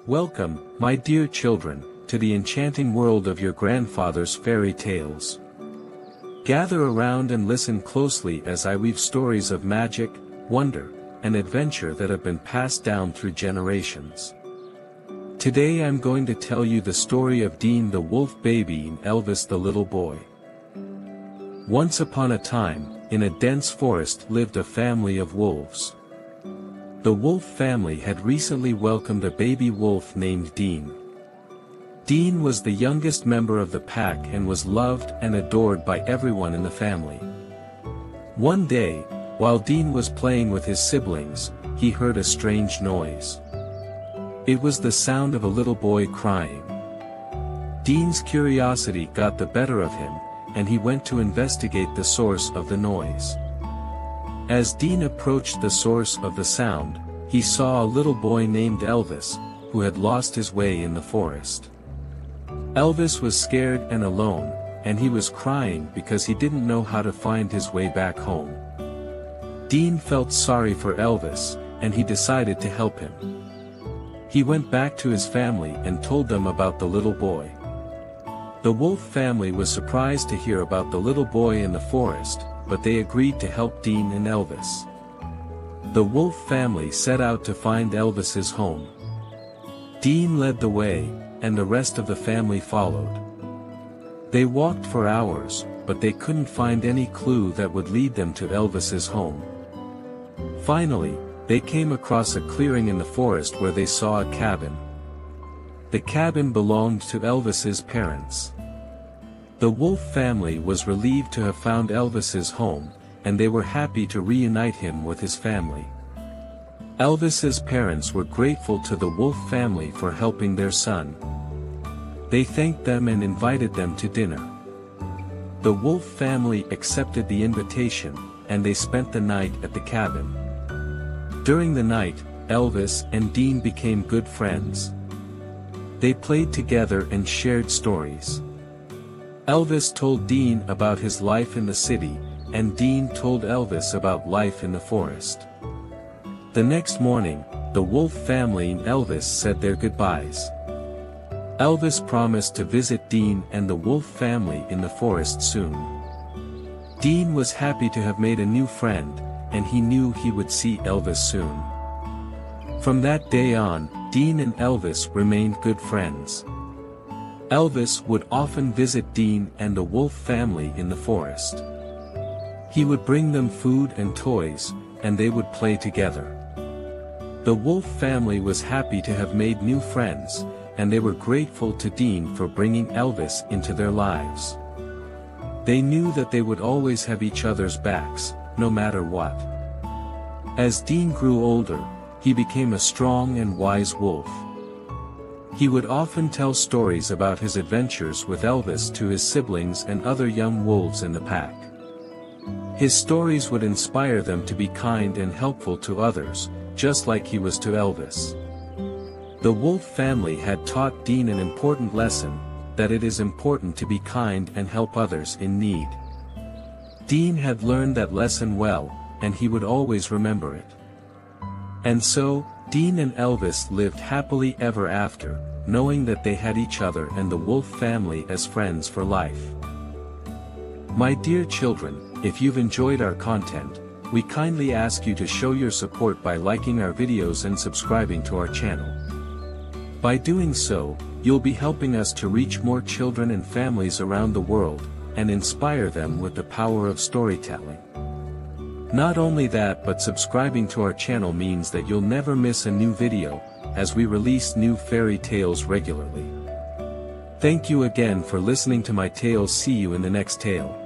Welcome, my dear children, to the enchanting world of your grandfather's fairy tales. Gather around and listen closely as I weave stories of magic, wonder, and adventure that have been passed down through generations. Today I'm going to tell you the story of Dean the wolf baby and Elvis the little boy. Once upon a time, in a dense forest lived a family of wolves. The wolf family had recently welcomed a baby wolf named Dean. Dean was the youngest member of the pack and was loved and adored by everyone in the family. One day, while Dean was playing with his siblings, he heard a strange noise. It was the sound of a little boy crying. Dean's curiosity got the better of him, and he went to investigate the source of the noise. As Dean approached the source of the sound, he saw a little boy named Elvis, who had lost his way in the forest. Elvis was scared and alone, and he was crying because he didn't know how to find his way back home. Dean felt sorry for Elvis, and he decided to help him. He went back to his family and told them about the little boy. The wolf family was surprised to hear about the little boy in the forest, but they agreed to help Dean and Elvis. The wolf family set out to find Elvis's home. Dean led the way, and the rest of the family followed. They walked for hours, but they couldn't find any clue that would lead them to Elvis's home. Finally, they came across a clearing in the forest where they saw a cabin. The cabin belonged to Elvis's parents. The wolf family was relieved to have found Elvis's home, and they were happy to reunite him with his family. Elvis's parents were grateful to the wolf family for helping their son. They thanked them and invited them to dinner. The wolf family accepted the invitation, and they spent the night at the cabin. During the night, Elvis and Dean became good friends. They played together and shared stories. Elvis told Dean about his life in the city, and Dean told Elvis about life in the forest. The next morning, the wolf family and Elvis said their goodbyes. Elvis promised to visit Dean and the wolf family in the forest soon. Dean was happy to have made a new friend, and he knew he would see Elvis soon. From that day on, Dean and Elvis remained good friends. Elvis would often visit Dean and the wolf family in the forest. He would bring them food and toys, and they would play together. The wolf family was happy to have made new friends, and they were grateful to Dean for bringing Elvis into their lives. They knew that they would always have each other's backs, no matter what. As Dean grew older, he became a strong and wise wolf. He would often tell stories about his adventures with Elvis to his siblings and other young wolves in the pack. His stories would inspire them to be kind and helpful to others, just like he was to Elvis. The wolf family had taught Dean an important lesson, that it is important to be kind and help others in need. Dean had learned that lesson well, and he would always remember it. And so, Dean and Elvis lived happily ever after, knowing that they had each other and the wolf family as friends for life. My dear children, if you've enjoyed our content, we kindly ask you to show your support by liking our videos and subscribing to our channel. By doing so, you'll be helping us to reach more children and families around the world, and inspire them with the power of storytelling. Not only that, but subscribing to our channel means that you'll never miss a new video, as we release new fairy tales regularly. Thank you again for listening to my tales. See you in the next tale.